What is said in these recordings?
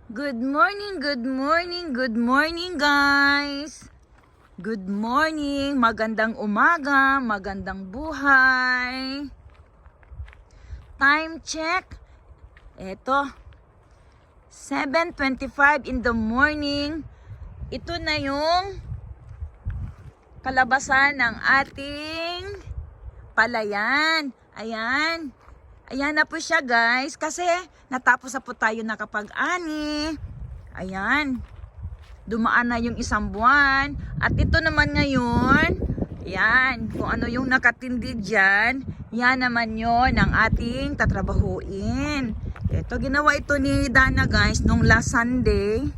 Good morning, good morning, good morning guys! Good morning, magandang umaga, magandang buhay. Time check. Eto, 7:25 in the morning. Ito na yung kalabasan ng ating palayan. Ayan. Ayan na po siya guys, kasi natapos na po tayo nakapag-ani. Ayan. Dumaan na yung isang buwan. At ito naman ngayon, ayan, kung ano yung nakatindi dyan, yan naman yon ang ating tatrabahuin. Ito, ginawa ito ni Dana guys, nung last Sunday.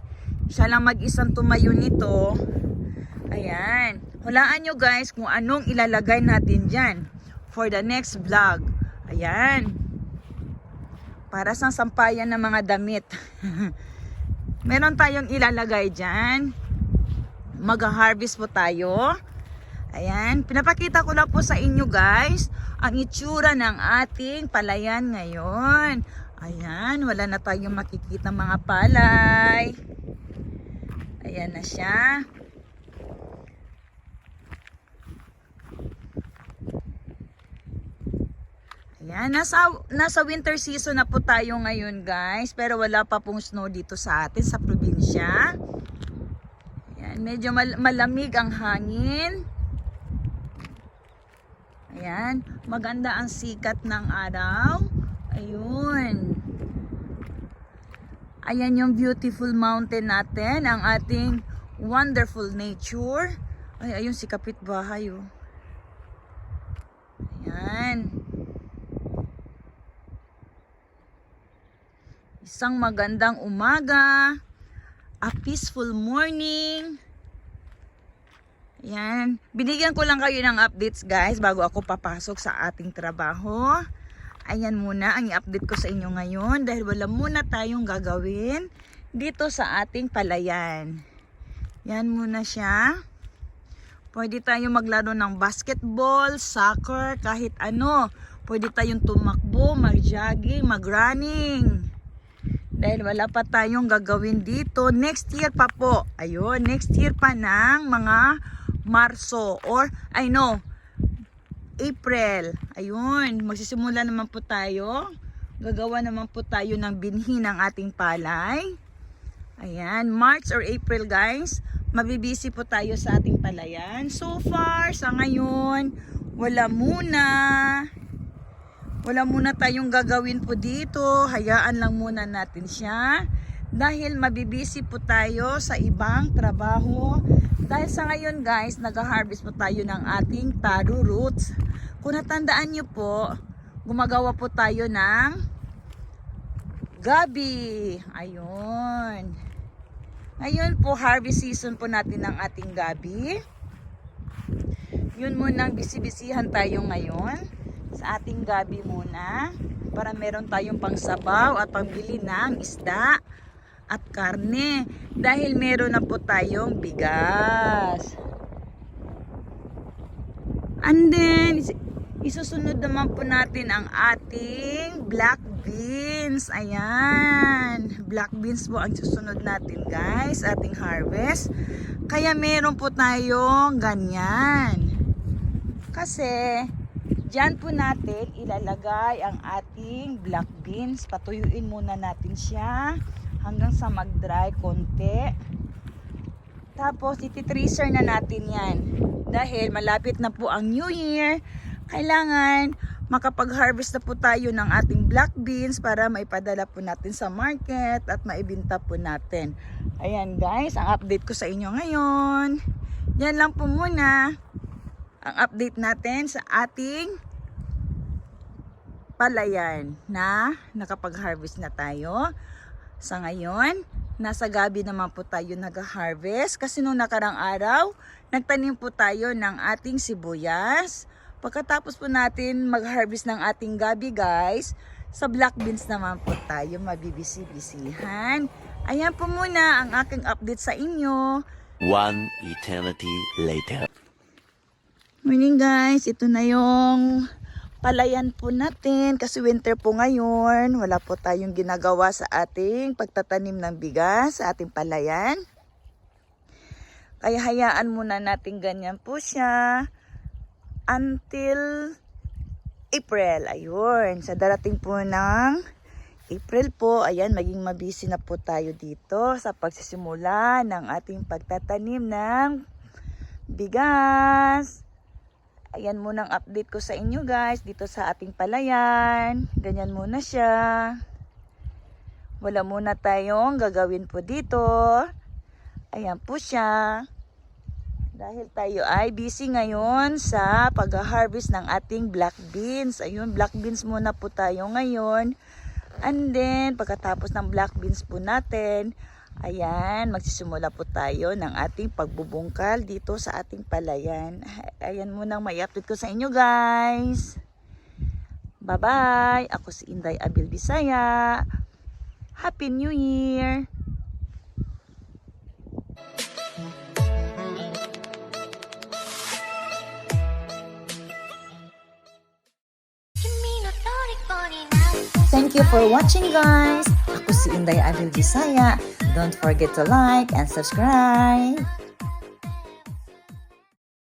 Siya lang mag-isang tumayo nito. Ayan. Hulaan nyo guys kung anong ilalagay natin dyan for the next vlog. Ayan. Para sa sampayan ng mga damit. Meron tayong ilalagay dyan. Mag-harvest po tayo. Ayan. Pinapakita ko lang po sa inyo guys ang itsura ng ating palayan ngayon. Ayan. Wala na tayong makikita mga palay. Ayan na siya. Ayan, nasa winter season na po tayo ngayon guys, pero wala pa pong snow dito sa atin sa probinsya. Ayan, medyo malamig ang hangin. Ayan, maganda ang sikat ng araw. Ayun. Ayan yung beautiful mountain natin, ang ating wonderful nature. Ay, ayun si kapitbahay oh. Ayan. Isang magandang umaga, a peaceful morning. Ayan, binigyan ko lang kayo ng updates guys bago ako papasok sa ating trabaho. Ayan muna ang i-update ko sa inyo ngayon dahil wala muna tayong gagawin dito sa ating palayan. Yan muna siya. Pwede tayong maglaro ng basketball, soccer, kahit ano. Pwede tayong tumakbo, mag-jogging, mag-running. Dahil wala pa tayong gagawin dito. Next year pa po. Ayun, next year pa ng mga Marso or April. Ayun, magsisimula naman po tayo. Gagawa naman po tayo ng binhi ng ating palay. Ayan, March or April guys. Mabibisi po tayo sa ating palayan. So far, sa ngayon, wala muna tayong gagawin po dito. Hayaan lang muna natin siya. Dahil mabibisi po tayo sa ibang trabaho. Dahil sa ngayon guys, nag-harvest po tayo ng ating taro roots. Kung natandaan nyo po, gumagawa po tayo ng gabi. Ayun. Ngayon po, harvest season po natin ng ating gabi. Yun munang bisibisihan tayo ngayon. Sa ating gabi muna para meron tayong pangsabaw at pambili ng isda at karne dahil meron na po tayong bigas. And then isusunod naman po natin ang ating black beans. Ayan, black beans po ang susunod natin guys, ating harvest. Kaya meron po tayong ganyan kasi diyan po natin ilalagay ang ating black beans. Patuyuin muna natin siya hanggang sa mag-dry konti. Tapos iti-tracer na natin yan. Dahil malapit na po ang New Year, kailangan makapag-harvest na po tayo ng ating black beans para maipadala po natin sa market at maibenta po natin. Ayan guys, ang update ko sa inyo ngayon. Yan lang po muna ang update natin sa ating palayan na nakapag-harvest na tayo. Sa ngayon, nasa gabi naman po tayo nag-harvest kasi nung nakarang araw, nagtanim po tayo ng ating sibuyas. Pagkatapos po natin mag-harvest ng ating gabi guys, sa black beans naman po tayo mabibisi-bisihan. Ayan po muna ang aking update sa inyo. One eternity later. Morning guys, ito na yung palayan po natin kasi winter po ngayon. Wala po tayong ginagawa sa ating pagtatanim ng bigas sa ating palayan. Kaya hayaan muna natin ganyan po siya until April. Ayun, sa darating po ng April po, ayan, maging mabisi na po tayo dito sa pagsisimula ng ating pagtatanim ng bigas. Ayan muna ang update ko sa inyo guys, dito sa ating palayan. Ganyan muna siya. Wala muna tayong gagawin po dito. Ayan po siya. Dahil tayo ay busy ngayon sa pag-harvest ng ating black beans. Ayun, black beans muna po tayo ngayon. And then, pagkatapos ng black beans po natin, ayan, magsisimula po tayo ng ating pagbubungkal dito sa ating palayan. Ayan muna may update ko sa inyo guys. Bye-bye! Ako si Inday Abil Bisaya. Happy New Year! Thank you for watching guys. Ako si Inday Abil Bisaya. Don't forget to like and subscribe.